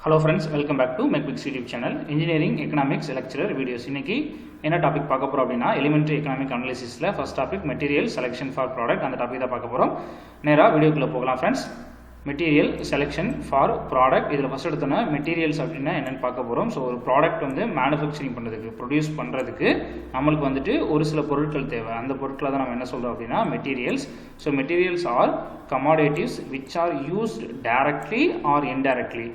Hello friends, welcome back to MacBix YouTube channel. Engineering Economics lecturer videos. இன்னைக்கு என்ன topic பார்க்க போறோம் அப்படின்னா எலிமெண்டரி எக்கனாமிக் அனாலிசிஸ்ல first topic material selection for product. அந்த டாபிக் தான் பார்க்க போறோம். நேரா வீடியோக்குள்ள போகலாம் friends. Material selection for product. இதில் ஃபர்ஸ்ட் எடுத்தோன்னா மெட்டீரியல்ஸ் அப்படின்னா என்னென்னு பார்க்க போகிறோம். ஸோ ஒரு ப்ராடக்ட் வந்து மேனுஃபேக்சரிங் பண்ணுறதுக்கு ப்ரொடியூஸ் பண்ணுறதுக்கு நம்மளுக்கு வந்துட்டு ஒரு சில பொருட்கள் தேவை. அந்த பொருட்களை தான் நம்ம என்ன சொல்கிறோம் அப்படின்னா materials. So materials are commodities which are used directly or indirectly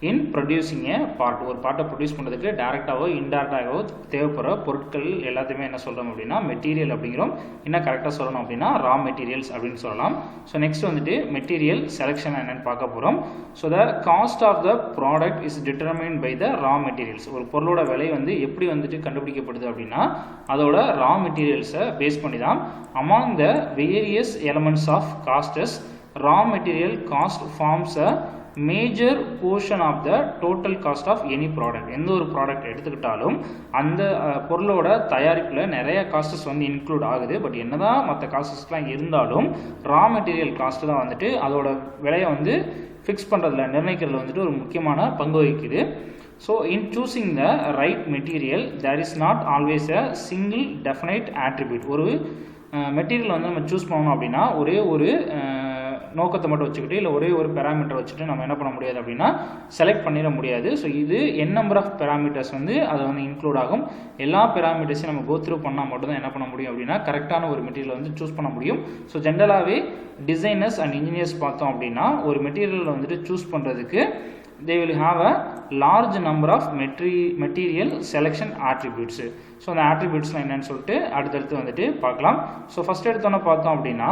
in producing a part. ஒரு பார்ட்டை ப்ரொடியூஸ் பண்ணுறதுக்கு டேரெக்டாகவோ இன்டைரக்டாகவோ தேவைப்படுற பொருட்கள் எல்லாத்தையுமே என்ன சொல்கிறோம் அப்படின்னா மெட்டீரியல் அப்படிங்கிறோம். என்ன கரெக்டாக சொல்லணும் அப்படின்னா ரா மெட்டீரியல்ஸ் அப்படின்னு சொல்லலாம். ஸோ நெக்ஸ்ட் வந்துட்டு மெட்டீரியல் செலெக்ஷன் என்னென்னு பார்க்க போகிறோம். So the cost of the product is determined by the raw materials. ஒரு பொருளோட விலை வந்து எப்படி வந்துட்டு கண்டுபிடிக்கப்படுது அப்படின்னா அதோட ரா மெட்டீரியல்ஸை பேஸ் பண்ணி தான். Among the various elements of costs raw material cost forms a major portion of the total cost of any product. எந்த ஒரு ப்ராடக்ட் எடுத்துக்கிட்டாலும் அந்த பொருளோட தயாரிப்பில் நிறைய காஸ்டஸ் வந்து இன்க்ளூட் ஆகுது. பட் என்னதான் மற்ற காஸ்டஸ்லாம் இருந்தாலும் ரா மெட்டீரியல் காஸ்ட் தான் வந்துட்டு அதோட விலையை வந்து ஃபிக்ஸ் பண்ணுறதுல நிர்ணயிக்கிறதுல வந்துட்டு ஒரு முக்கியமான பங்கு வகிக்குது. So in choosing the right material there is not always a single definite attribute. ஒரு மெட்டீரியல் வந்து நம்ம சூஸ் பண்ணணும் அப்படின்னா ஒரே ஒரு நோக்கத்தை மட்டும் வச்சுக்கிட்டு இல்லை ஒரே ஒரு பேராமீட்டர் வச்சுட்டு நம்ம என்ன பண்ண முடியாது அப்படின்னா செலக்ட் பண்ணிட முடியாது. ஸோ இது என் நம்பர் ஆஃப் பேராமீட்டர்ஸ் வந்து அதை வந்து இன்க்ளூட் ஆகும். எல்லா பேராமீட்டர்ஸையும் நம்ம கோத்ரூ பண்ணால் மட்டும்தான் என்ன பண்ண முடியும் அப்படின்னா கரெக்டான ஒரு மெட்டீரியல் வந்து சூஸ் பண்ண முடியும். ஸோ ஜென்ரலாகவே டிசைனர்ஸ் அண்ட் இன்ஜினியர்ஸ் பார்த்தோம் அப்படின்னா ஒரு மெட்டீரியல் வந்துட்டு சூஸ் பண்ணுறதுக்கு they will have a large number of material selection attributes. So அந்த ஆட்ரிபியூட்ஸ்லாம் என்னன்னு சொல்லிட்டு அடுத்தடுத்து வந்துட்டு பார்க்கலாம். ஸோ ஃபஸ்ட் எடுத்தோன்னே பார்த்தோம் அப்படின்னா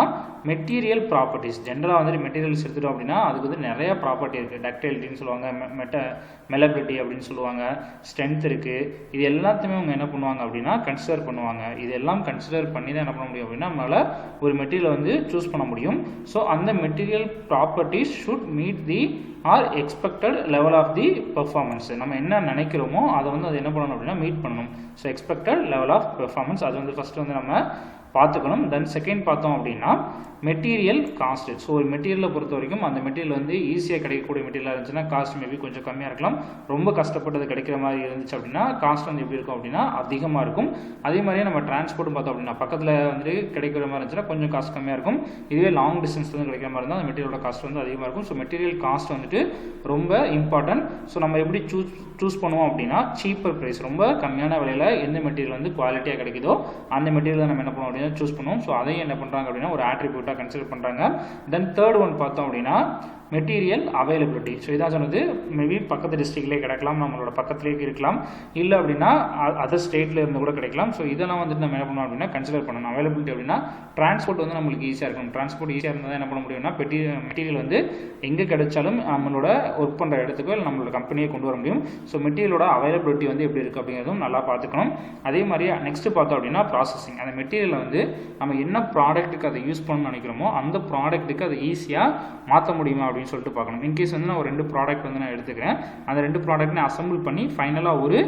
மெட்டீரியல் ப்ராப்பர்ட்டிஸ். ஜென்ரலாக வந்துட்டு மெட்டீரியல்ஸ் எடுத்துட்டோம் அப்படின்னா அதுக்கு வந்து நிறைய ப்ராப்பர்ட்டி இருக்குது. டக்டைலிட்டின்னு சொல்லுவாங்க, மெலபிலிட்டி அப்படின்னு சொல்லுவாங்க, ஸ்ட்ரென்த் இருக்குது. இது எல்லாத்தையுமே அவங்க என்ன பண்ணுவாங்க அப்படின்னா கன்சிடர் பண்ணுவாங்க. இதெல்லாம் கன்சிடர் பண்ணி தான் என்ன பண்ண முடியும் அப்படின்னா நம்மளால் ஒரு மெட்டீரியல் வந்து சூஸ் பண்ண முடியும். ஸோ அந்த material properties should meet the are expected level of the performance. நம்ம என்ன நினைக்கிறோமோ அதை வந்து அது என்ன பண்ணணும் அப்படின்னா மீட் பண்ணணும். So expected level of performance அது வந்து ஃபஸ்ட்டு வந்து நம்ம பார்த்துக்கணும். தென் செகண்ட் பார்த்தோம் அப்படின்னா மெட்டீரியல் காஸ்ட். ஸோ ஒரு மெட்டீரியலை பொறுத்த வரைக்கும் அந்த மெட்டீரியல் வந்து ஈஸியாக கிடைக்கக்கூடிய மெட்டீரியலாக இருந்துச்சுன்னா காஸ்ட் மேபி கொஞ்சம் கம்மியாக இருக்கலாம். ரொம்ப கஷ்டப்பட்டது கிடைக்கிற மாதிரி இருந்துச்சு அப்படின்னா காஸ்ட் வந்து எப்படி இருக்கும் அப்படின்னா அதிகமாக இருக்கும். அதே மாதிரியே நம்ம டிரான்ஸ்போர்ட்டும் பார்த்தோம் அப்படின்னா பக்கத்தில் வந்து கிடைக்கிற மாதிரி இருந்துச்சுன்னா கொஞ்சம் காஸ்ட் கம்மியாக இருக்கும். இதுவே லாங் டிஸ்டன்ஸ் வந்து கிடைக்கிற மாதிரி இருந்தால் அந்த மெட்டீரியலோட காஸ்ட் வந்து அதிகமாக இருக்கும். ஸோ மெட்டீரியல் காஸ்ட் வந்துட்டு ரொம்ப இம்பார்ட்டன்ட். ஸோ நம்ம எப்படி சூஸ் பண்ணுவோம் அப்படின்னா சீப்பர் ப்ரைஸ், ரொம்ப கம்மியான விலையில் எந்த மெட்டீரியல் வந்து குவாலிட்டியாக கிடைக்குதோ அந்த மெட்டீரியல் நம்ம என்ன பண்ணுவோம் அப்படின்னா சூஸ் பண்ணுவோம். ஸோ அதையும் என்ன பண்ணுறாங்க அப்படின்னா ஒரு ஆட்ரிபியூட்டாக கன்சிடர் பண்ணுறாங்க. தென் தேர்ட் ஒன் பார்த்தோம் அப்படின்னா மெட்டீரியல் அவைலபிலிட்டி. ஸோ இதான் சொன்னது மேபி பக்கத்து டிஸ்ட்ரிக்ட்லேயே கிடைக்கலாம், நம்மளோட பக்கத்துலேயே இருக்கலாம், இல்லை அப்படின்னா அதர் ஸ்டேட்டில் இருந்து கூட கிடைக்கலாம். ஸோ இதெல்லாம் வந்துட்டு நம்ம என்ன பண்ணணும் அப்படின்னா கன்சிடர் பண்ணணும். அவைலபிலிட்டி அப்படின்னா டிரான்ஸ்போர்ட் வந்து நம்மளுக்கு ஈஸியாக இருக்கும். டிரான்ஸ்போர்ட் ஈஸியாக இருந்தால் என்ன பண்ண முடியும்னா மெட்டீரியல் வந்து எங்கே கிடைச்சாலும் நம்மளோட ஒர்க் பண்ணுற இடத்துக்கோ இல்லை நம்மளோட கம்பெனியை கொண்டு வர முடியும். ஸோ மெட்டீரியலோட அவைலபிலிட்டி வந்து எப்படி இருக்குது அப்படிங்கிறதும் நல்லா பார்த்துக்கணும். அதே மாதிரி நெக்ஸ்ட் பார்த்தோம் அப்படின்னா ப்ராசஸிங். அந்த மெட்டீரியலை வந்து நம்ம என்ன ப்ராடக்ட்டுக்கு அதை யூஸ் பண்ணணும்னு நினைக்கிறோமோ அந்த ப்ராடக்ட்டுக்கு அதை ஈஸியாக மாற்ற முடியுமா அப்படின்னு சொல்லிட்டு பார்க்கணும். இன்கேஸ் வந்து நான் ஒரு 2 ப்ராடக்ட் வந்து நான் எடுத்துக்கிறேன், அந்த 2 ப்ராடக்ட் நான் அசம்பிள் பண்ணி ஃபைனலாக ஒரு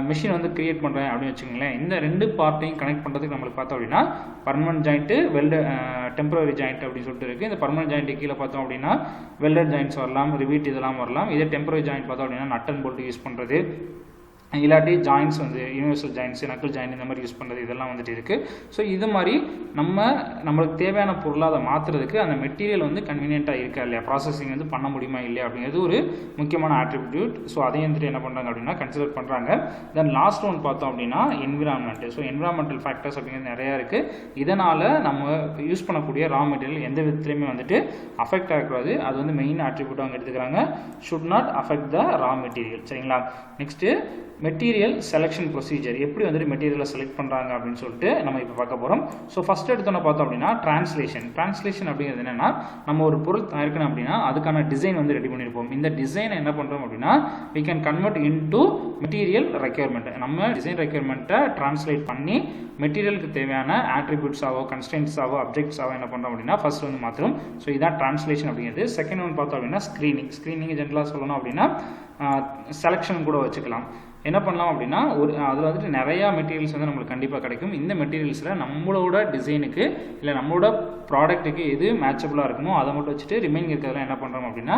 மிஷின் வந்து கிரியேட் பண்ணுறேன் அப்படின்னு வச்சுக்கோங்களேன். இந்த 2 பார்ட்டையும் கனெக்ட் பண்ணுறதுக்கு நம்மளுக்கு பார்த்தோம் அப்படின்னா பர்மனன்ட் ஜாயிண்ட்டு, டெம்பரரி ஜாயிண்ட் அப்படின்னு சொல்லிட்டு இருக்குது. இந்த பர்மனன்ட் ஜாயிண்ட்டு கீழே பார்த்தோம் அப்படின்னா வெல்டட் ஜாயிண்ட்ஸ் வரலாம், ரிவீட் இதெல்லாம் வரலாம். இதே டெம்பரரி ஜாயிண்ட் பார்த்தோம் அப்படின்னா நட் அண்ட் போல்ட் யூஸ் பண்ணுறது, இல்லாட்டி ஜாயின்ட்ஸ் வந்து யூனிவர்சல் ஜாயின்ட்ஸ், நக்கிள் ஜாயிண்ட் இந்த மாதிரி யூஸ் பண்ணுறது இதெல்லாம் வந்துட்டு இருக்குது. ஸோ இது மாதிரி நம்மளுக்கு தேவையான பொருளாக அதை மாற்றுறதுக்கு அந்த மெட்டீரியல் வந்து கன்வீனியண்ட்டாக இருக்கா இல்லையா, ப்ராசஸிங் வந்து பண்ண முடியுமா இல்லையா அப்படிங்கிறது ஒரு முக்கியமான ஆட்ரிபியூட். ஸோ அதையும் வந்துட்டு என்ன பண்ணுறாங்க அப்படின்னா கன்சிடர் பண்ணுறாங்க. தென் லாஸ்ட் ஒன் பார்த்தோம் அப்படின்னா என்விரான்மெண்ட். ஸோ என்விரான்மெண்டல் ஃபேக்டர்ஸ் அப்படிங்கிறது நிறையா இருக்குது. இதனால் நம்ம யூஸ் பண்ணக்கூடிய ரா மெட்டீரியல் எந்த விதத்துலையுமே வந்துட்டு அஃபெக்ட் ஆகக்கூடாது. அது வந்து மெயின் ஆட்ரிபியூட் அவங்க எடுத்துக்கிறாங்க. Should not affect the raw material. சரிங்களா? Next material selection procedure. எப்படி வந்துட்டு மெட்டீரியலை செலக்ட் பண்ணுறாங்க அப்படின்னு சொல்லிட்டு நம்ம இப்போ பார்க்க போகிறோம். ஸோ ஃபஸ்ட் எடுத்தோன்னு பார்த்தோம் அப்படின்னா டிரான்ஸ்லேஷன் அப்படிங்கிறது என்னென்னா நம்ம ஒரு பொருள் தயாரிக்கணும் அப்படின்னா அதுக்கான டிசைன் வந்து ரெடி பண்ணியிருப்போம். இந்த டிசைனை என்ன பண்ணுறோம் அப்படின்னா we can convert into material requirement. நம்ம டிசைன் ரெக்யர்மெண்ட்டை டிரான்ஸ்லேட் பண்ணி மெட்டீரியலுக்கு தேவையான ஆட்ரிபியூட்ஸாவோ கன்ஸ்டன்ட்ஸாவோ அப்ஜெக்ட்ஸாவோ என்ன பண்ணுறோம் அப்படின்னா ஃபர்ஸ்ட் வந்து மாத்திரம். ஸோ இதான் டிரான்ஸ்லேஷன் அப்படிங்கிறது. செகண்ட் ஒன் பார்த்தோம் அப்படின்னா ஸ்க்ரீனிங் ஜென்ரலாக சொல்லணும் அப்படின்னா செலெக்ஷன் கூட வச்சுக்கலாம். என்ன பண்ணலாம் அப்படின்னா அதில் வந்துட்டு நிறையா மெட்டீரியல்ஸ் வந்து நம்மளுக்கு கண்டிப்பாக கிடைக்கும். இந்த மெட்டீரியல்ஸில் நம்மளோட டிசைனுக்கு இல்லை நம்மளோட ப்ராடக்ட்டுக்கு எது மேட்சபிளாக இருக்குமோ அதை மட்டும் வச்சுட்டு ரிமைனிங் இருக்கிறதெல்லாம் என்ன பண்ணுறோம் அப்படின்னா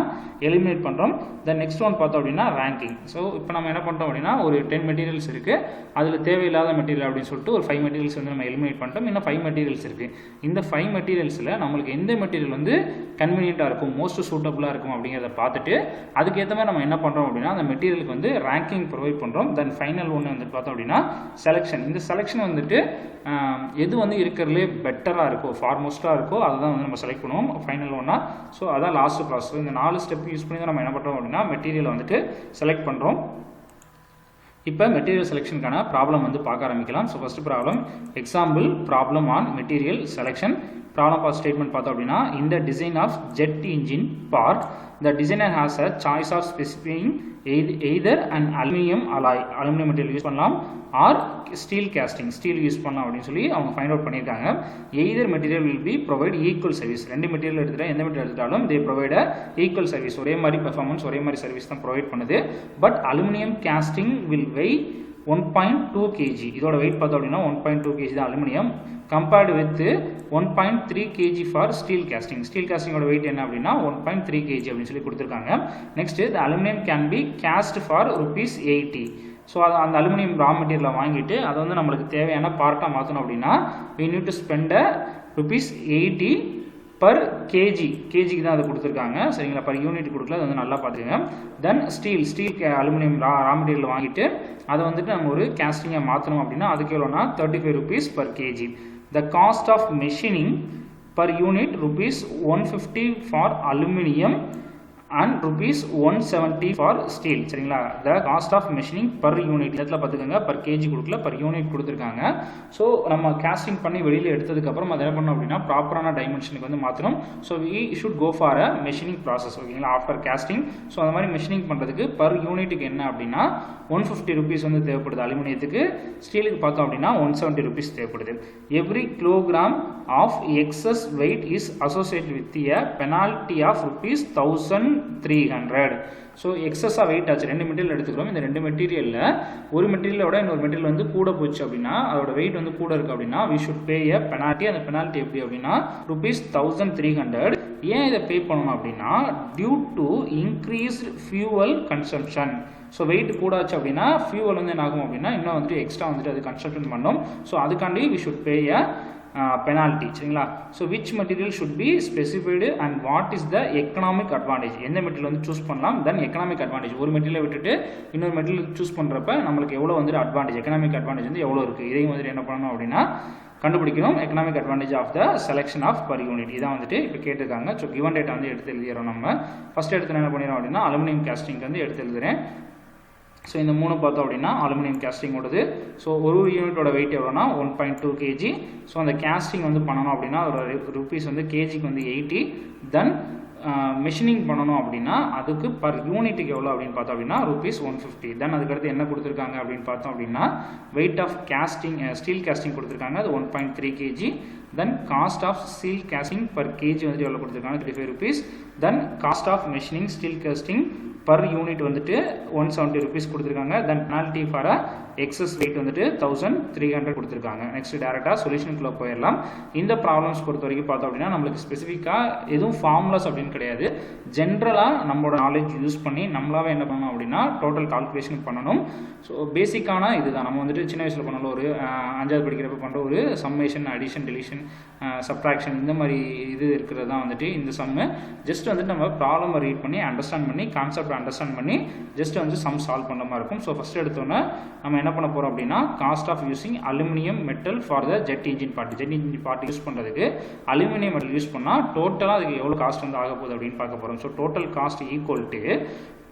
எலிமினேட் பண்ணுறோம். தென் நெக்ஸ்ட் ஒன் பார்த்தோம் அப்படின்னா ரேங்கிங். ஸோ இப்போ நம்ம என்ன பண்ணுறோம் அப்படின்னா ஒரு 10 மெட்டீரியல்ஸ் இருக்குது, அதில் தேவையில்லாத மெட்டீரியல் அப்படின்னு சொல்லிட்டு ஒரு 5 மெட்டீரியல்ஸ் வந்து நம்ம எலிமினேட் பண்ணிட்டோம். இன்னும் 5 மெட்டீரியல்ஸ் இருக்குது. இந்த 5 மெட்டீரியல்ஸில் நம்மளுக்கு எந்த மெட்டீரியல் வந்து கன்வீனியண்ட்டாக இருக்கும், மோஸ்ட் சூட்டபுளாக இருக்கும் அப்படிங்கிறத பார்த்துட்டு அதுக்கேற்ற மாதிரி நம்ம என்ன பண்ணுறோம் அப்படின்னா அந்த மெட்டீரியலுக்கு வந்து ரேங்கிங் ப்ரொவைட் பண்ணுறோம். தென் ஃபைனல் ஒன்று வந்து பார்த்தோம் அப்படின்னா செலெக்ஷன். இந்த செலெக்ஷன் வந்துட்டு எது வந்து இருக்கிறதுலே பெட்டராக இருக்கோ, ஃபார்மோஸ்ட்டாக இருக்கோ அதை தான் வந்து நம்ம செலக்ட் பண்ணுவோம் ஃபைனல் ஒன்றா. ஸோ அதான் லாஸ்ட் ப்ராசஸ். இந்த 4 ஸ்டெப் யூஸ் பண்ணி தான் நம்ம என்ன பண்ணுறோம் அப்படின்னா மெட்டீரியலை வந்துட்டு செலக்ட் பண்ணுறோம். இப்போ மெட்டீரியல் செலெக்ஷனுக்கான ப்ராப்ளம் வந்து பார்க்க ஆரம்பிக்கலாம். So first problem, example problem on material selection. Problem part statement பார்த்தோம் அப்படின்னா இந்த design of jet engine part the designer has a choice of specifying either an aluminum alloy, aluminum material use பண்ணலாம், or steel casting, steel use பண்ணலாம் அப்படின்னு சொல்லி அவங்க find out பண்ணியிருக்காங்க. either material will be provide equal service. ரெண்டு material எடுத்துகிட்டா எந்த material எடுத்துட்டாலும் they provide a equal service, ஒரே மாதிரி பெர்ஃபார்மன்ஸ் ஒரே மாதிரி சர்வீஸ் தான் ப்ரொவைட் பண்ணுது. But aluminium casting will weigh 1.2 kg. இதோட வெயிட் பார்த்தோம் அப்படின்னா 1.2 kg தான் aluminium, compared with 1.3 kg for steel casting. ஸ்டீல் கேஸ்டிங்கோட வெயிட் என்ன அப்படின்னா 1.3 kg அப்படின்னு சொல்லி கொடுத்துருக்காங்க. Next the aluminium can be cast for ₹80. So அந்த அலுமினியம் ரா மெட்டீரியலை வாங்கிட்டு அதை வந்து நம்மளுக்கு தேவையான பார்ட்டாக மாற்றணும் அப்படின்னா we need to spend ₹80 per KG. கேஜிக்கு தான் அதை கொடுத்துருக்காங்க சரிங்களா, பர் யூனிட் கொடுக்கல, அது வந்து நல்லா பார்த்துக்கோங்க. தென் ஸ்டீல் அலுமினியம் ரா மெட்டீரியல் வாங்கிட்டு அதை வந்துட்டு நம்ம ஒரு கேஸ்டிங்கை மாற்றணும் அப்படின்னா அதுக்கு எவ்வளோனா ₹35 per KG. The cost of machining per unit ₹150 for aluminum and ₹170 for steel. சரிங்களா, the cost of machining per unit இடத்துல பார்த்துக்கோங்க, per kg கொடுக்கல, per unit கொடுத்துருக்காங்க. ஸோ நம்ம கேஸ்டிங் பண்ணி வெளியில் எடுத்ததுக்கப்புறம் அதை என்ன பண்ணோம் அப்படின்னா ப்ராப்பரான டைமென்ஷனுக்கு வந்து மாற்றணும். So we should go for a machining process. ஓகேங்களா, ஆஃப்டர் கேஸ்டிங். ஸோ அந்த மாதிரி மெஷினிங் பண்ணுறதுக்கு பர் யூனிட்டுக்கு என்ன அப்படின்னா ₹150 வந்து தேவைப்படுது அலுமினியத்துக்கு. ஸ்டீலுக்கு பார்த்தோம் அப்படின்னா ₹170 தேவைப்படுது. Every kilogram of excess weight is associate with a penalty of ₹1300. So எக்ஸஸாக வெயிட் ஆச்சு, 2 மெட்டீரியல் எடுத்துக்கிறோம். இந்த 2 மெட்டீரியலில் ஒரு மெட்டீரியலோட இன்னொரு மெட்டீரியல் வந்து கூட போச்சு அப்படின்னா அதோட வெயிட் வந்து கூட இருக்குது அப்படின்னா we should pay a penalty. அந்த பெனால்ட்டி எப்படி அப்படின்னா ₹1300. ஏன் இதை பே பண்ணணும் அப்படின்னா due to increased fuel consumption. So weight கூடாச்சு அப்படின்னா ஃபியூவல் வந்து என்ன ஆகும் அப்படின்னா இன்னும் வந்துட்டு எக்ஸ்ட்ரா வந்துட்டு அது கன்சம்ஷன் பண்ணணும். ஸோ அதுக்காண்டி we should pay a penalty. சரிங்களா. So which material should be specified and what is the economic advantage. எந்த மெட்டீரியல் வந்து சூஸ் பண்ணலாம், தென் எக்கனாமிக் அட்வான்டேஜ். ஒரு மெட்டீரியலை விட்டுட்டு இன்னொரு மெட்டீரியல் சூஸ் பண்ணுறப்ப நம்மளுக்கு எவ்வளோ வந்துட்டு அட்வான்டேஜ், எக்கனாமிக் அட்வான்டேஜ் வந்து எவ்வளோ இருக்குது, இதையும் வந்துட்டு என்ன பண்ணணும் அப்படின்னா கண்டுபிடிக்கணும். Economic advantage of the selection of per unit இதான் வந்துட்டு இப்போ கேட்டிருக்காங்க. ஸோ கிவன் டேட்டா வந்து எடுத்து எழுதிடுறோம். நம்ம ஃபஸ்ட் எடுத்து என்ன பண்ணிடுறோம் அப்படின்னா அலுமினியம் கேஸ்டிங் வந்து எடுத்து எழுதுறேன். ஸோ இந்த 3 பார்த்தோம் அப்படின்னா அலுமினியம் கேஸ்டிங்கோடது. ஸோ ஒரு யூனிட்டோட வெயிட் எவ்வளோனா 1.2 kg. ஸோ அந்த கேஸ்டிங் வந்து பண்ணணும் அப்படின்னா ஒரு ருபீஸ் வந்து கேஜிக்கு வந்து 80. தென் மெஷினிங் பண்ணணும் அப்படின்னா அதுக்கு பர் யூனிட்டுக்கு எவ்வளோ அப்படின்னு பார்த்தோம் அப்படின்னா ₹150. தென் அதுக்கடுத்து என்ன கொடுத்துருக்காங்க அப்படின்னு பார்த்தோம் அப்படின்னா weight of casting steel casting கொடுத்துருக்காங்க, அது 1.3 kg. Then cost of steel casting per KG வந்துட்டு எவ்வளோ கொடுத்துருக்காங்க, ₹35. Then cost of machining steel casting per unit வந்துட்டு ₹170 கொடுத்துருக்காங்க. Then penalty for excess weight வந்துட்டு 1300 கொடுத்துருக்காங்க. நெக்ஸ்ட் டேரெக்டாக சொல்யூஷனுக்குள்ளே போயிடலாம். இந்த ப்ராப்ளம்ஸ் பொறுத்த வரைக்கும் பார்த்தோம் அப்படின்னா நம்மளுக்கு ஸ்பெசிஃபிக்காக எதுவும் ஃபார்முலாஸ் அப்படின்னு கிடையாது. ஜென்ரலாக நம்மளோட நாலேஜ் யூஸ் பண்ணி நம்மளாவே என்ன பண்ணணும் அப்படின்னா டோட்டல் கால்குலேஷன் பண்ணணும். ஸோ பேசிக்கான இதுதான் நம்ம வந்துட்டு சின்ன வயசில் பண்ணல ஒரு 5வது படிக்கிறப்ப பண்ணுற ஒரு சம்மேஷன், அடிஷன், டெலிஷன், சப்ட்ராக்ஷன் இந்த மாதிரி இது இருக்கிறது தான் வந்துட்டு இந்த சம்மு. ஜஸ்ட் வந்துட்டு நம்ம ப்ராப்ளம் ரீட் பண்ணி அண்டர்ஸ்டாண்ட் பண்ணி கான்செப்ட் அண்டர்ஸ்டாண்ட் பண்ணி ஜஸ்ட் வந்து சம் சால்வ் பண்ணுற மாதிரி இருக்கும். ஸோ ஃபஸ்ட் எடுத்தோன்னே நம்ம என்ன பண்ண போகிறோம் அப்படின்னா cost of using aluminium metal for the jet engine part. Jet engine part use பண்ணுறதுக்கு அலுமினியம் மெட்டல் யூஸ் பண்ணால் டோட்டலாக அதுக்கு எவ்வளோ காஸ்ட் வந்து ஆக போகுது அப்படின்னு பார்க்க போகிறோம். So total cost equal to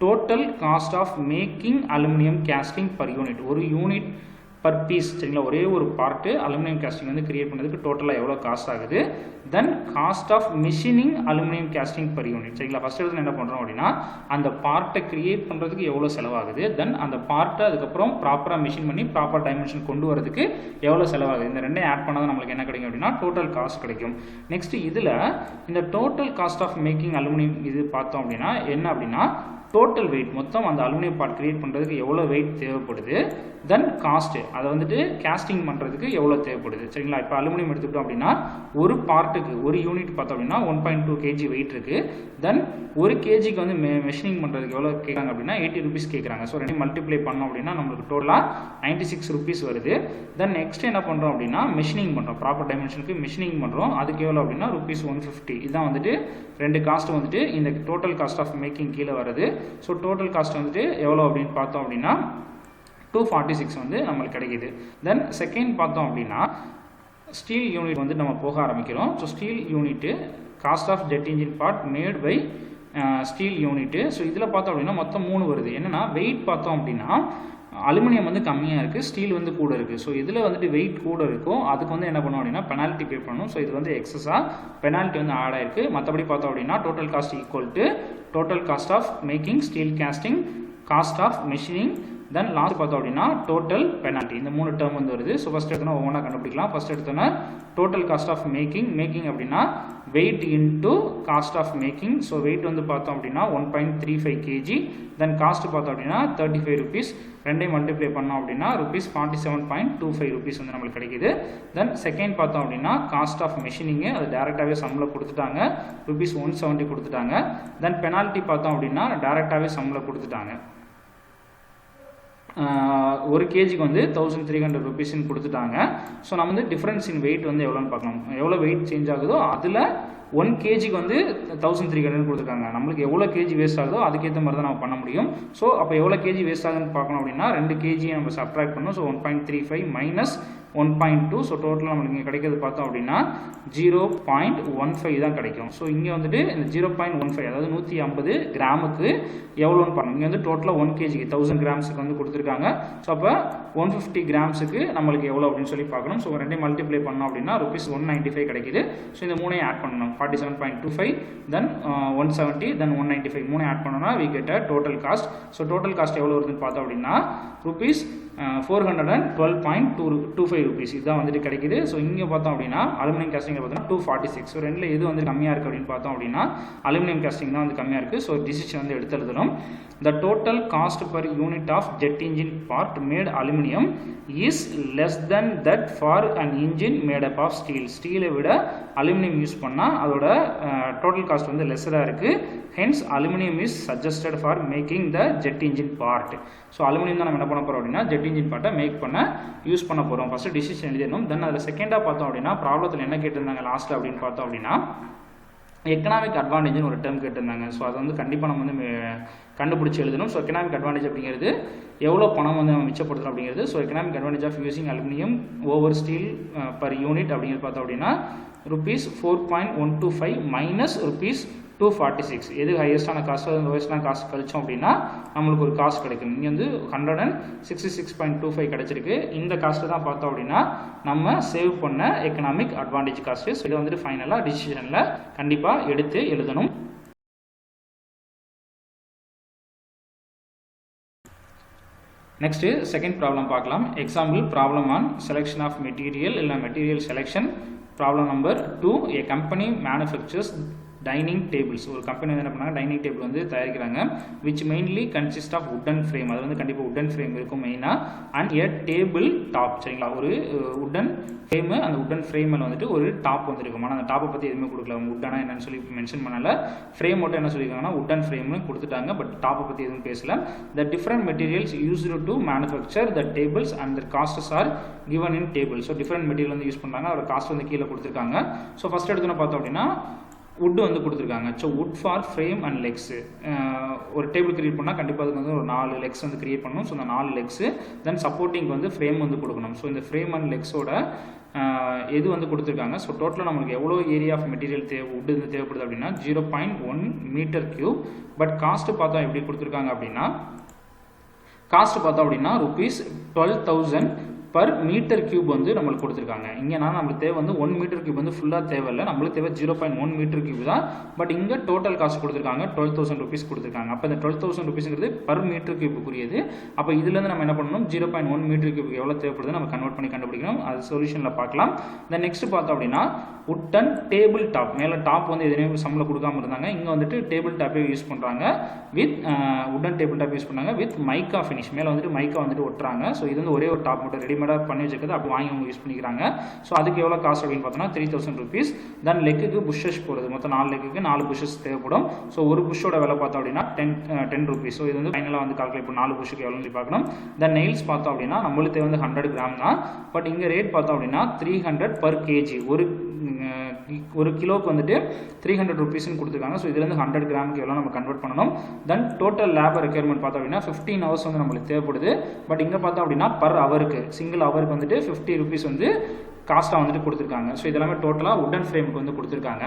total cost of making aluminium casting per unit. ஒரு யூனிட் பர் பீஸ் சரிங்களா, ஒரே ஒரு பார்ட்டு அலுமினியம் கேஸ்டிங் வந்து கிரியேட் பண்ணுறதுக்கு டோட்டலாக எவ்வளோ காஸ்ட் ஆகுது. Then cost of machining aluminium casting per unit சரிங்களா. ஃபஸ்ட் எடுத்து என்ன பண்ணுறோம் அப்படின்னா அந்த பார்ட்டை கிரியேட் பண்ணுறதுக்கு எவ்வளோ செலவாகுது, தென் அந்த பார்ட்டை அதுக்கப்புறம் ப்ராப்பராக மிஷின் பண்ணி ப்ராப்பர் டைமென்ஷன் கொண்டு வரதுக்கு எவ்வளோ செலவாகுது. இந்த ரெண்டையும் ஆட் பண்ணால் நம்மளுக்கு என்ன கிடைக்கும் அப்படின்னா டோட்டல் காஸ்ட் கிடைக்கும். நெக்ஸ்ட் இதில் இந்த total cost of making aluminium இது பார்த்தோம் அப்படின்னா என்ன அப்படின்னா டோட்டல் வெயிட் மொத்தம் அந்த அலுமினியம் பார்ட் கிரியேட் பண்ணுறதுக்கு எவ்வளோ வெயிட் தேவைப்படுது, தென் காஸ்ட்டு அதை வந்துட்டு கேஸ்டிங் பண்ணுறதுக்கு எவ்வளோ தேவைப்படுது. சரிங்களா, இப்போ அலுமினியம் எடுத்துக்கிட்டோம் அப்படின்னா ஒரு பார்ட்டுக்கு ஒரு யூனிட் பார்த்தோம் அப்படின்னா 1.2 kg வெயிட் இருக்குது. தென் ஒரு கேஜிக்கு வந்து மெஷினிங் பண்ணுறதுக்கு எவ்வளோ கேட்குறாங்க அப்படின்னா 80 rupees கேட்குறாங்க. ஸோ ரெண்டு மல்டிப்ளை பண்ணோம் அப்படின்னா நம்மளுக்கு டோட்டலாக 96 rupees வருது. தென் நெக்ஸ்ட் என்ன பண்ணுறோம் அப்படின்னா மெஷினிங் பண்ணுறோம், ப்ராப்பர் டைமென்ஷனுக்கு மெஷினிங் பண்ணுறோம். அதுக்கு எவ்வளோ அப்படின்னா ₹150. இதுதான் வந்துட்டு ரெண்டு காஸ்ட் வந்துட்டு இந்த டோட்டல் காஸ்ட் ஆஃப் மேக்கிங் கீழே வருது. ஸோ டோட்டல் காஸ்ட் வந்துட்டு எவ்வளோ அப்படின்னு பார்த்தோம் அப்படின்னா 246 வந்து நம்மளுக்கு கிடைக்கிது. தென் செகண்ட் பார்த்தோம் அப்படின்னா ஸ்டீல் யூனிட் வந்து நம்ம போக ஆரம்பிக்கிறோம். So steel unit cost of jet engine part made by steel unit. So இதில் பார்த்தோம் அப்படின்னா மொத்தம் 3 வருது. என்னென்னா வெயிட் பார்த்தோம் அப்படின்னா அலுமினியம் வந்து கம்மியாக இருக்குது, ஸ்டீல் வந்து கூட இருக்குது. ஸோ இதில் வந்துட்டு வெயிட் கூட இருக்கும், அதுக்கு வந்து என்ன பண்ணுவோம் அப்படின்னா பெனால்ட்டி பே பண்ணணும். ஸோ இது வந்து எக்ஸஸாக பெனால்ட்டி வந்து ஆட் ஆயிருக்கு. மற்றபடி பார்த்தோம் அப்படின்னா total cost equal to total cost of making steel casting, cost of machining, then last பார்த்தோம் அப்படின்னா டோட்டல் பெனால்ட்டி. இந்த 3 டேர்ம் வந்து வருது. ஸோ ஃபஸ்ட் எடுத்தோன்னா ஒவ்வொன்றா கண்டுபிடிக்கலாம். ஃபஸ்ட் எடுத்தோன்னா டோட்டல் காஸ்ட் ஆஃப் மேக்கிங் அப்படின்னா weight into cost of making. So weight வந்து பார்த்தோம் அப்படின்னா 1.35 kg. தென் காஸ்ட் பார்த்தோம் அப்படின்னா 35 rupees. ரெண்டையும் மல்டிப்ளை பண்ணோம் அப்படின்னா ₹47.25 வந்து நம்மளுக்கு கிடைக்குது. தென் செகண்ட் பார்த்தோம் அப்படின்னா காஸ்ட் ஆஃப் மெஷினிங்கு, அது டேரெக்டாகவே சம்மில் கொடுத்துட்டாங்க, ₹170 கொடுத்துட்டாங்க. தென் பெனால்ட்டி பார்த்தோம் அப்படின்னா டேரெக்டாகவே சம்மில் கொடுத்துட்டாங்க. ஒரு கேஜிக்கு வந்து 1300 rupeesன்னு கொடுத்துட்டாங்க. ஸோ நம்ம வந்து டிஃப்ரென்ஸ் இன் வெயிட் வந்து எவ்வளோன்னு பார்க்கணும். எவ்வளோ வெயிட் சேஞ்ச் ஆகுதோ அதில் 1 kgக்கு வந்து 1300 கொடுத்துருக்காங்க. நம்மளுக்கு எவ்வளோ கேஜி வேஸ்ட் ஆகுதோ அதுக்கேற்ற மாதிரி தான் நம்ம பண்ண முடியும். ஸோ அப்போ எவ்வளோ கேஜி வேஸ்ட் ஆகுதுன்னு பார்க்கணும் அப்படின்னா 2 kg நம்ம சப்ட்ராக்ட் பண்ணணும். So 1.35 minus 1.2. ஸோ டோட்டலாக நம்மளுக்கு இங்கே கிடைக்கிறது பார்த்தோம் அப்படின்னா 0.15 தான் கிடைக்கும். ஸோ இங்கே வந்துட்டு இந்த 0.15 அதாவது 150 கிராமுக்கு எவ்வளோன்னு பாருங்கள். இங்கே வந்து டோட்டலாக 1 kgக்கு 1000 கிராம்ஸுக்கு வந்து கொடுத்துருக்காங்க. ஸோ அப்போ 150 கிராம்ஸுக்கு நம்மளுக்கு எவ்வளோ அப்படின்னு சொல்லி பார்க்கணும். ஸோ ரெண்டையும் மல்டிப்ளை பண்ணோம் அப்படின்னா ₹195 கிடைக்குது. ஸோ இந்த மூணையும் ஆட் பண்ணணும். 47.25 தென் 170 தென் 195 மூணு ஆட் பண்ணோம்னா we get a total cost. So total cost எவ்வளோ வருதுன்னு பார்த்தோம் அப்படின்னா ₹412.25 இதுதான் வந்துட்டு கிடைக்குது. ஸோ இங்கே பார்த்தோம் அப்படின்னா அலுமினியம் கேஸ்டிங் பார்த்தோம்னா 246. ஸோ ரெண்டில் எது வந்து கம்மியாக இருக்குது அப்படின்னு பார்த்தோம் அப்படின்னா அலுமினியம் கேஸ்டிங் தான் வந்து கம்மியாக இருக்குது. ஸோ டிசிஷன் வந்து எடுத்து எழுதணும். The total cost per unit of jet engine part made aluminum is less than that for an engine made up of steel. ஸ்டீலை விட அலுமினியம் யூஸ் பண்ணால் அதோட டோட்டல் காஸ்ட் வந்து லெஸ்ஸராக இருக்குது. Hence aluminium is suggested for making the jet engine part. So aluminium தான் நம்ம என்ன பண்ண போகிறோம் அப்படின்னா ஜெட் இன்ஜின் பார்ட்டை மேக் பண்ண யூஸ் பண்ண போகிறோம். First decision எழுதிடணும். தென் அதில் செகண்டாக பார்த்தோம் அப்படின்னா ப்ராப்ளத்தில் என்ன கேட்டிருந்தாங்க லாஸ்ட்டில் அப்படின்னு பார்த்தோம் அப்படின்னா எக்கனாமிக் அட்வான்டேஜ்னு ஒரு டேர்ம் கேட்டிருந்தாங்க. ஸோ அதை வந்து கண்டிப்பாக நம்ம வந்து கண்டுபிடிச்சி எழுதணும். ஸோ எக்கனாமிக் அட்வான்டேஜ் அப்படிங்கிறது எவ்வளோ பணம் வந்து நம்ம மிச்சப்படுத்துகிறோம் அப்படிங்கிறது. So economic advantage of using aluminium over steel per unit அப்படிங்கிறது பார்த்தோம் அப்படின்னா ₹4.125 மைனஸ் ₹246. எது ஹையஸ்டான காஸ்ட் லோயஸ்டான காஸ்ட் கழிச்சோம் அப்படின்னா நம்மளுக்கு ஒரு காஸ்ட் கிடைக்கும். இங்கே வந்து 166.25 கிடைச்சிருக்கு. இந்த காஸ்ட்டு தான் பார்த்தோம் அப்படின்னா நம்ம சேவ் பண்ண எக்கனாமிக் அட்வான்டேஜ் காஸ்ட்டு. ஸோ இதை வந்துட்டு ஃபைனலாக டிசிஷனில் கண்டிப்பாக எடுத்து எழுதணும். நெக்ஸ்ட்டு செகண்ட் ப்ராப்ளம் பார்க்கலாம். Example problem on selection of material இல்லை material selection. Problem number 2. A company manufactures dining tables. ஒரு கம்பெனி வந்து என்ன பண்ணாங்க டைனிங் டேபிள் வந்து தயாரிக்கிறாங்க. Which mainly consist of wooden frame. அது வந்து கண்டிப்பாக உட்டன் ஃப்ரேம் இருக்கும் மெயினாக. And a table top. சரிங்களா, ஒரு உட்டன் ஃப்ரேமு, அந்த உட்டன் ஃப்ரேமில் வந்துட்டு ஒரு டாப் வந்து இருக்கும். ஆனால் அந்த டாப்பை பற்றி எதுவுமே கொடுக்கல. அவங்க உட்டனா என்னன்னு சொல்லி மென்ஷன் பண்ணல. ஃப்ரேம் மட்டும் என்ன சொல்லியிருக்காங்கன்னா உட்டன் ஃப்ரேம்னு கொடுத்துட்டாங்க. பட் டாப்பை பற்றி எதுவும் பேசல. The different materials used to manufacture the tables and the castes R given in table. So different material வந்து யூஸ் பண்ணுறாங்க. அதோட காஸ்ட் வந்து கீழே கொடுத்துருக்காங்க. ஸோ ஃபஸ்ட் எடுத்துன்னு பார்த்தோம் அப்படின்னா வுட் வந்து கொடுத்துருக்காங்க. So would for frame and legs. ஒரு டேபிள் கிரியேட் பண்ணால் கண்டிப்பாக அதுக்கு வந்து ஒரு 4 லெக்ஸ் வந்து கிரியேட் பண்ணணும். ஸோ அந்த 4 லெக்ஸு தென் சப்போர்ட்டிங் வந்து ஃப்ரேம் வந்து கொடுக்கணும். ஸோ இந்த ஃப்ரேம் அண்ட் லெக்ஸோட எது வந்து கொடுத்துருக்காங்க. ஸோ டோட்டலாக நம்மளுக்கு எவ்வளோ ஏரியா ஆஃப் மெட்டீரியல் வுட் வந்து தேவைப்படுது அப்படின்னா 0.1 மீட்டர் கியூப். பட் காஸ்ட்டு பார்த்தா எப்படி கொடுத்துருக்காங்க அப்படின்னா காஸ்ட் பார்த்தோம் அப்படின்னா ₹12,000 பர் மீட்டர் கியூப் வந்து நம்மளுக்கு கொடுத்துருக்காங்க. இங்கே நம்மளுக்கு தேவை வந்து 1 மீட்டர் கியூப் வந்து ஃபுல்லாக தேவையில்லை, நம்மளுக்கு தேவை 0.1 மீட்டர் கியூப் தான். பட் இங்கே டோட்டல் காஸ்ட் கொடுத்துருக்காங்க 12,000 rupees கொடுத்துருக்காங்க. அப்போ இந்த 12,000 rupeesங்கிறது பர் மீட்டர் கியூபுக்குரியது. அப்போ இதுலேருந்து நம்ம என்ன பண்ணணும், 0.1 மீட்டர் கியூபுக்கு எவ்வளோ தேவைப்படுது நம்ம கன்வெர்ட் பண்ணி கண்டுபிடிக்கணும். அது சொல்யூஷனில் பார்க்கலாம். இந்த நெக்ஸ்ட் பார்த்தோம் அப்படின்னா உட்டன் டேபிள் டாப், மேலே டாப் வந்து எதுவுமே சம்மில் கொடுக்காம இருந்தாங்க, இங்கே வந்துட்டு டேபிள் டாப்பே யூஸ் பண்ணுறாங்க with wooden table top use பண்ணாங்க வித் மைக்கா ஃபினிஷ். மேலே வந்துட்டு மைக்கா வந்துட்டு ஒட்டுறாங்க. ஸோ இது வந்து ஒரே ஒரு டாப் மட்டும் ரெடிமேடாக பண்ணி வச்சுக்கிறது, அப்போ வாங்கி அவங்க யூஸ் பண்ணிக்கிறாங்க. ஸோ அதுக்கு எவ்வளோ காஸ்ட் அப்படின்னு பார்த்தோன்னா 3,000 rupees. தென் லெக்குக்கு புஷ்ஷஸ் போடுறது, மொத்தம் 4 லெக்குக்கு 4 புஷ்ஷஸ் தேவைப்படும். ஸோ ஒரு புஷ்ஷோட விலை பார்த்தோம் அப்படின்னா 10 rupees. ஸோ இது வந்து ஃபைனலாக வந்து கால்குலேட் பண்ணி 4 புஷ்ஷுக்கு எவ்வளோன்னு பார்க்கணும். தென் நெயில்ஸ் பார்த்தோம் அப்படின்னா நம்மளுக்கு வந்து 100 கிராம் தான். பட் இங்கே ரேட் பார்த்தோம் அப்படின்னா 300 per kg. ஒரு கிலோக்கு வந்துட்டு 300 rupeesன்னு கொடுத்துருக்காங்க. ஸோ இதுலேருந்து 100 கிராமுக்கு எவ்வளோ நம்ம கன்வெர்ட் பண்ணணும். தென் டோட்டல் லேபர் ரெக்யர்மெண்ட் பார்த்தோம் அப்படின்னா 15 hours வந்து நம்மளுக்கு தேவைப்படுது. பட் இங்கே பார்த்தோம் அப்படின்னா பர் ஹவருக்கு சிங்கிள் ஹவருக்கு வந்துட்டு 50 rupees வந்து காஸ்ட்டாக வந்துட்டு கொடுத்துருக்காங்க. ஸோ இதெல்லாமே டோட்டலாக உட்டன் ஃப்ரேமுக்கு வந்து கொடுத்துருக்காங்க.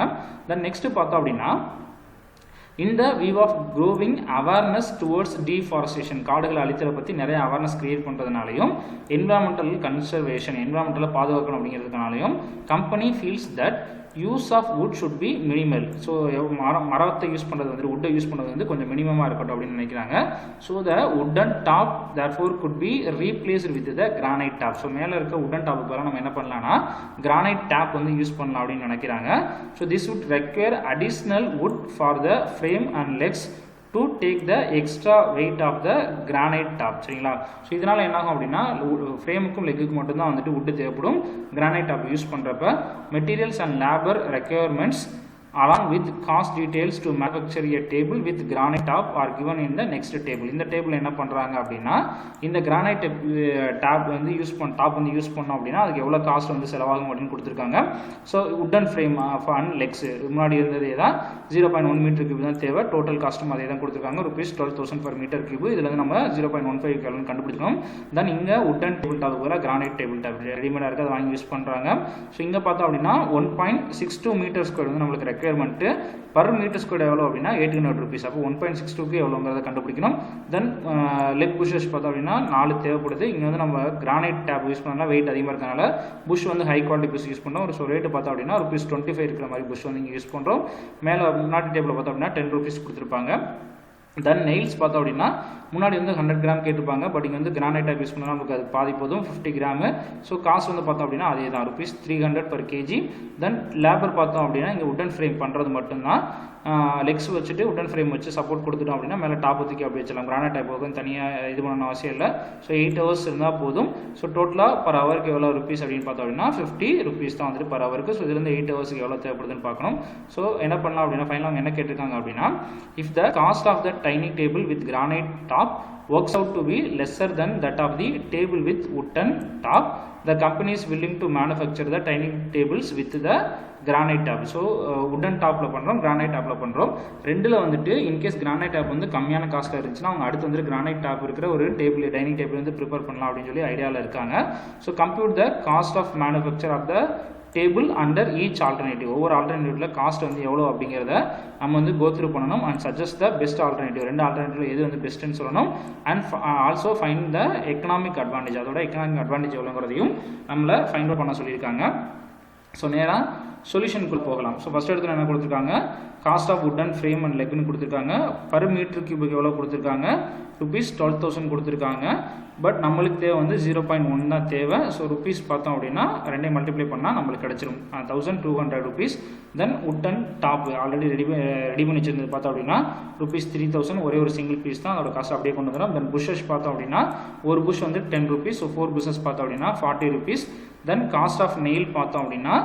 தென் நெக்ஸ்ட் பார்த்தோம் அப்படின்னா இந்த view of growing awareness towards deforestation, காடுகளை அழித்தலை பற்றி நிறைய அவேர்னஸ் கிரியேட் பண்ணுறதுனாலையும் என்விரான்மெண்டல் கன்சர்வேஷன், என்விரான்மெண்டலை பாதுகாக்கணும் அப்படிங்கிறதுனாலையும் company feels that use of wood should be minimal. So மரத்தை யூஸ் பண்ணுறது வந்து வுட்டை யூஸ் பண்ணுறது வந்து கொஞ்சம் மினிமமாக இருக்கட்டும் அப்படின்னு நினைக்கிறாங்க. So the wooden top therefore could be replaced with the granite top. So மேலே இருக்க உட்டன் டாப்புக்கு பதிலாக நம்ம என்ன பண்ணலாம்னா கிரானைட் டாப் வந்து யூஸ் பண்ணலாம் அப்படின்னு நினைக்கிறாங்க. So this would require additional wood for the frame and legs to take the extra weight of the granite top. சரிங்களா? ஸோ இதனால் என்ன ஆகும் அப்படின்னா ஃப்ரேமுக்கும் லெக்குக்கும் மட்டும்தான் வந்துட்டு வுட்டு தேவைப்படும் கிரானைட் டாப் யூஸ் பண்ணுறப்ப. Materials and labour requirements along with cost details to manufacture a table with granite top are given in the next table. இந்த டேபிள் என்ன பண்ணுறாங்க அப்படின்னா இந்த கிரானைட் டாப் வந்து டாப் வந்து யூஸ் பண்ணோம் அப்படின்னா அதுக்கு எவ்வளோ காஸ்ட் வந்து செலவாகும் அப்படின்னு கொடுத்துருக்காங்க. So wooden frame and legs முன்னாடி இருந்ததே தான் 0.1 மீட்டர் கியூப் தான் தேவை. டோட்டல் காஸ்ட்டும் அதே தான் கொடுத்துருக்காங்க, ₹12,000 per மீட்டர் கியூப். இதில் வந்து நம்ம 0.15 எவ்வளோன்னு கண்டுபிடிக்கணும். தென் இங்கே உட்டன் டேபிள் டாப் போல கிரானைட் டேபிள் டாப் ரெடிமேடாக இருக்குது, அதை வாங்கி யூஸ் பண்ணுறாங்க. ஸோ இங்கே பார்த்தோம் அப்படின்னா 1.62 மீட்டர் ஸ்கொயர் வந்து நம்மளுக்கு ரெக்யர்மெண்ட். பர் மீட்டர் ஸ்கொயர் எவ்வளோ அப்படின்னா 800 rupees. அப்போ 1.62க்கு எவ்வளோங்கிறத கண்டுபிடிக்கணும். தென் லெக் புஷஸ் பார்த்தோம் அப்படின்னா 4 தேவைப்படுது. இங்கே வந்து நம்ம கிரானைட் டேப் யூஸ் பண்ணால் வெயிட் அதிகமாக இருக்கனால புஷ் வந்து ஹை குவாலிட்டி புஷ் யூஸ் பண்ணுறோம். ஸோ ரேட்டு பார்த்தோம் அப்படின்னா ₹25 இருக்கிற மாதிரி புஷ் வந்து இங்கே யூஸ் பண்ணுறோம். மேலே முன்னாடி டேபிளில் பார்த்தோம் அப்படின்னா 10 rupees கொடுத்துருப்பாங்க. தென் நெயில்ஸ் பார்த்தோம் அப்படின்னா முன்னாடி வந்து 100 கிராம் கேட்டிருப்பாங்க. பட் இங்கே வந்து கிரானைட் டைப் யூஸ் பண்ணால் நமக்கு அது பாதி போதும், 50 கிராமு. ஸோ காஸ்ட் வந்து பார்த்தோம் அப்படின்னா அதே தான் ₹300 per kg. தென் லேபர் பார்த்தோம் அப்படின்னா இங்கே உட்டன் ஃப்ரேம் பண்ணுறது மட்டும்தான். லெக்ஸ் வச்சுட்டு உட்டன் ஃப்ரேம் வச்சு சப்போர்ட் கொடுத்துட்டோம் அப்படின்னா மேலே டாப் ஊற்றிக்கி அப்படி வச்சிடலாம். கிரானைட் டைப் வந்து தனியாக இது பண்ணணும் அவசியம் இல்லை. ஸோ 8 hours இருந்தால் போதும். ஸோ டோட்டலாக பர் ஹவருக்கு எவ்வளோ rupees அப்படின்னு பார்த்தோம் அப்படின்னா 50 rupees தான் வந்துட்டு பர் ஹவருக்கு. ஸோ இதுலேருந்து 8 hours எவ்வளோ தேவைப்படுதுன்னு பார்க்கணும். ஸோ என்ன பண்ணலாம் அப்படின்னா ஃபைனலாக அவங்க என்ன கேட்டிருக்காங்க அப்படின்னா if the cost of the dining table with granite top works out to be lesser than that of the table with wooden top, the company is willing to manufacture the dining tables with the granite top. So wooden டாப்பில் பண்ணுறோம், granite டாப்பில் பண்ணுறோம். ரெண்டில் வந்துட்டு in case granite top வந்து கம்மியான காஸ்ட்டில் இருந்துச்சுன்னா அவங்க அடுத்து வந்துட்டு கிரானைட் டாப் இருக்கிற ஒரு டேபிள் டைனிங் டேபிள் வந்து ப்ரிப்பேர் பண்ணலாம் அப்படின்னு சொல்லி ஐடியாவில் இருக்காங்க. So compute the cost of manufacture of the table under each alternative. ஒவ்வொரு ஆல்டர்னேட்டிவில் காஸ்ட் வந்து எவ்வளோ அப்படிங்கிறத நம்ம வந்து கோத்ரூ பண்ணணும். And suggest the best alternative, 2 alternative எது வந்து பெஸ்ட்டுன்னு சொல்லணும். And also find the economic advantage, அதோட எக்கனாமிக் அட்வான்டேஜ் எவ்வளோங்கிறதையும் நம்மளை ஃபைண்ட் அவுட் பண்ண சொல்லியிருக்காங்க. ஸோ நேராக சொல்யூஷனுக்குள் போகலாம். ஸோ ஃபஸ்ட் இடத்துல என்ன கொடுத்துருக்காங்க, cost of wooden frame and லெக்னு கொடுத்துருக்காங்க. பர் மீட்டர் கியூபுக்கு எவ்வளோ கொடுத்துருக்காங்க, ₹12,000 கொடுத்துருக்காங்க. பட் நம்மளுக்கு தேவை வந்து 0.1 தான் தேவை. ஸோ ருபீஸ் பார்த்தோம் அப்படின்னா 2 மல்டிப்ளை பண்ணால் நம்மளுக்கு கிடச்சிரும் ₹1,200. தென் உட்டன் டாப் ஆல்ரெடி ரெடி பண்ணி வச்சிருந்தது பார்த்தோம் அப்படின்னா ₹3,000, ஒரே ஒரு சிங்கிள் பீஸ் தான், அதோட காசு அப்படியே கொண்டு வந்துடும். தென் புஷஸ் பார்த்தோம் அப்படின்னா ஒரு புஷ் வந்து ₹10. ஸோ 4 புஷஸ் பார்த்தோம் அப்படின்னா ₹40. தென் காஸ்ட் ஆஃப் நெயில் பார்த்தோம் அப்படின்னா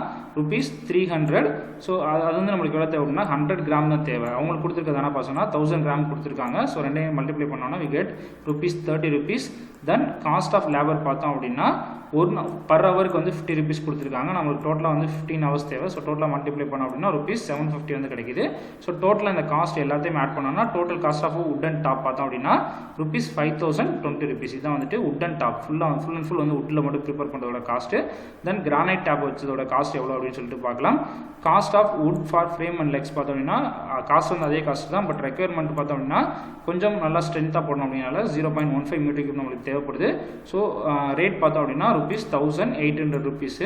₹300. ஸோ அது வந்து நம்மளுக்கு எவ்வளோ தேவை அப்படின்னா 100 கிராம் தான் தேவை. அவங்களுக்கு கொடுத்துருக்கிறது என்ன பார்த்தோம்னா 1000 கிராம் கொடுத்துருக்காங்க. ஸோ 2 மல்டிப்ளை பண்ணோன்னா we get ₹30. Then cost of labour பார்த்தோம் அப்படின்னா பர் ஹவருக்கு வந்து ₹50 கொடுத்துருக்காங்க. நம்மளுக்கு டோட்டலாக வந்து 15 hours தேவை. ஸோ டோட்டலாக மல்டிப்ளை பண்ணோம் அப்படின்னா ₹750 வந்து கிடைக்குது. ஸோ டோட்டலாக இந்த காஸ்ட் எல்லாத்தையும் ஆட் பண்ணோம்னா total cost of wooden top பார்த்தோம் அப்படின்னா ₹5,020. இதுதான் வந்துட்டு wooden top full and full வந்து உட்டில் மட்டும் ப்ரிப்பேர் பண்ணுறதோட காஸ்ட்டு. தென் கிரானைட் டாப் வச்சதோட காஸ்ட் எவ்வளோ அப்படின்னு சொல்லிட்டு பார்க்கலாம். Cost of wood for frame and legs பார்த்தோம் அப்படின்னா காஸ்ட் வந்து அதே காஸ்ட் தான். பட் ரெக்யர்மெண்ட் பார்த்தோம் அப்படின்னா கொஞ்சம் நல்லா ஸ்ட்ரென்த்தாக போடணும் அப்படின்னால 0.15 மீட்டர் கியூப் நம்மளுக்கு தேவைப்படுது. ஸோ ரேட் பார்த்தோம் அப்படின்னா rupees 1800 rupees.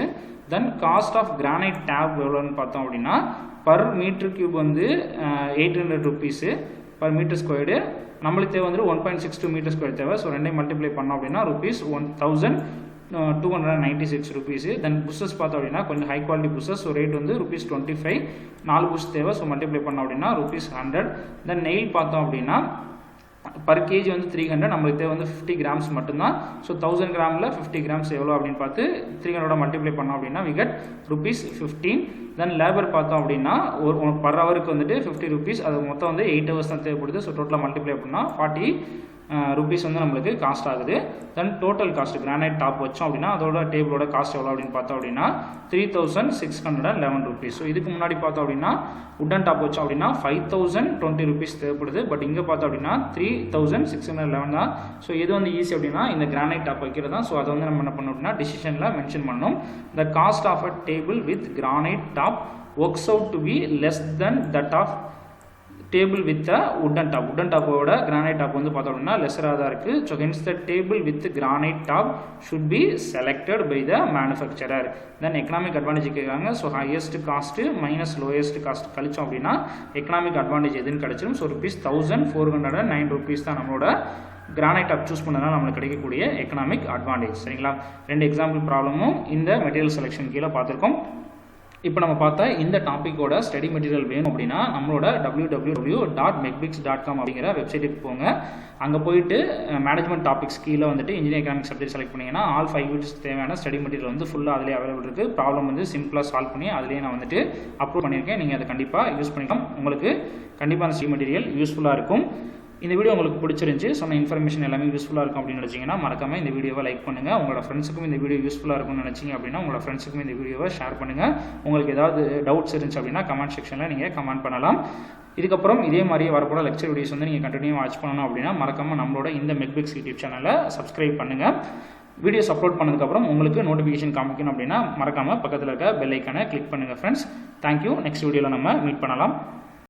Then cost of granite tab எவ்வளோன்னு பார்த்தோம் அப்படின்னா per meter cube வந்து 800 rupees per meter squared. நம்மளுக்கு தேவை வந்து 1.62 meter square தேவை. ஸோ ரெண்டையும் மல்டிப்ளை பண்ணோம் அப்படின்னா rupees 1296 rupees. தென் புஷஸ் பார்த்தோம் அப்படின்னா கொஞ்சம் ஹை குவாலிட்டி புஷஸ். ஸோ ரேட் வந்து rupees 25. 4 புஷ் தேவை. ஸோ மல்டிப்ளை பண்ணோம் அப்படின்னா rupees 100. தென் நெயில் பார்த்தோம் அப்படின்னா பர் கேஜி வந்து 300. நம்மளுக்கு தேவை வந்து 50 கிராம்ஸ் மட்டும்தான். ஸோ 1000 கிராமில் 50 கிராம்ஸ் எவ்வளோ அப்படின்னு பார்த்து 300 மல்டிப்ளை பண்ணோம் அப்படின்னா we get rupees 15. Then labour பார்த்தோம் அப்படின்னா ஒரு பர் ஹவருக்கு வந்துட்டு 50 rupees. அது மொத்தம் வந்து 8 hours தான் தேவைப்படுது. ஸோ டோட்டலாக மல்டிப்ளை பண்ணால் 40 rupees வந்து நம்மளுக்கு காஸ்ட் ஆகுது. தென் டோட்டல் காஸ்ட் கிரானைட் டாப் வச்சோம் அப்படின்னா அதோட டேபிளோட காஸ்ட் எவ்வளோ அப்படின்னு பார்த்தோம் அப்படின்னா 3611 rupees. ஸோ இதுக்கு முன்னாடி பார்த்தோம் அப்படின்னா உட்டன் டாப் வச்சோம் அப்படின்னா 5020 rupees தேவைப்படுது. பட் இங்கே பார்த்தோம் அப்படின்னா 3611 தான். ஸோ இது வந்து ஈஸி அப்படின்னா இந்த கிரானைட் டாப் வைக்கிறது தான். ஸோ அதை வந்து நம்ம என்ன பண்ணோம் அப்படின்னா டிசிஷனில் மென்ஷன் பண்ணணும். The cost of a table with granite top works out to be less than that of table with wooden top. Wooden டாப்போட கிரானைட் டாப் வந்து பார்த்தோம் அப்படின்னா லெஸராக தான் இருக்குது. So hence the table with granite top should be selected by the manufacturer. Then economic advantage கேட்குறாங்க. So highest cost minus lowest cost கழிச்சோம் அப்படின்னா எக்கனாமிக் அட்வான்டேஜ் எதுன்னு கிடச்சிடும். ஸோ rupees 1409 rupees தான் நம்மளோட கிரானைட் டாப் சூஸ் பண்ணதுனால நம்மளுக்கு கிடைக்கக்கூடிய எக்கனாமிக் அட்வான்டேஜ். சரிங்களா? 2 எக்ஸாம்பிள் ப்ராப்ளமும் இந்த மெட்டீரியல் செலெக்ஷன் கீழே பார்த்துருக்கோம். இப்போ நம்ம பார்த்தா இந்த டாப்பிக்கோட ஸ்டடி மெட்டீரியல் வேணும் அப்படின்னா நம்மளோட www.mechbricks.com அப்படிங்கிற வெப்சைட்டுக்கு போங்க. அங்கே போயிட்டு மேனேஜ்மெண்ட் டாபிக்ஸ் கீழே வந்துட்டு இன்ஜினியரிங் எக்கனாமிக்ஸ் சப்ஜெக்ட் செலக்ட் பண்ணிங்கன்னா ஆல் 5 வீக்ஸ் தேவையான ஸ்டடி மெட்டீரியல் வந்து ஃபுல்லாக அதிலே அவைலபிள் இருக்குது. ப்ராப்ளம் வந்து சிம்பிளாக சால்வ் பண்ணி அதிலே நான் வந்துட்டு அப்லோட் பண்ணியிருக்கேன். நீங்கள் அதை கண்டிப்பாக யூஸ் பண்ணிக்கலாம். உங்களுக்கு கண்டிப்பாக அந்த ஸ்டடி மெட்டீரியல் யூஸ்ஃபுல்லாக இருக்கும். இந்த வீடியோ உங்களுக்கு பிடிச்சிருந்துச்சி, சொன்ன இன்ஃபர்மேஷன் எல்லாமே யூஸ்ஃபுல்லாக இருக்கும் அப்படின்னு நினச்சிங்கன்னா மறக்காமல் இந்த வீடியோவை லைக் பண்ணுங்கள். உங்களோட ஃப்ரெண்ட்ஸுக்கும் இந்த வீடியோ யூஸ்ஃபுல்லாக இருக்கும்னு நினச்சிங்க அப்படின்னா உங்களோட ஃப்ரெண்ட்ஸுக்கும் இந்த வீடியோவை ஷேர் பண்ணுங்கள். உங்களுக்கு ஏதாவது டவுட்ஸ் இருந்துச்சு அப்படின்னா கமெண்ட் செக்ஷனில் நீங்கள் கமெண்ட் பண்ணலாம். இதுக்கப்புறம் இதே மாதிரி வரக்கூட லெக்சர் வீடியோஸ் வந்து நீங்கள் கண்டினியூ வாட்ச் பண்ணணும் அப்படின்னா மறக்காமல் நம்மளோட இந்த மெக்பிக்ஸ் யூடியூப் சேனலை சப்ஸ்கிரைப் பண்ணுங்கள். வீடியோஸ் அப்லோட் பண்ணதுக்கப்புறம் உங்களுக்கு நோட்டிஃபிகேஷன் காமிக்கணும் அப்படின்னா மறக்காமல் பக்கத்தில் இருக்க பெல் ஐக்கானை கிளிக் பண்ணுங்கள் ஃப்ரெண்ட்ஸ். தேங்க்யூ. நெக்ஸ்ட் வீடியோவில் நம்ம மீட் பண்ணலாம்.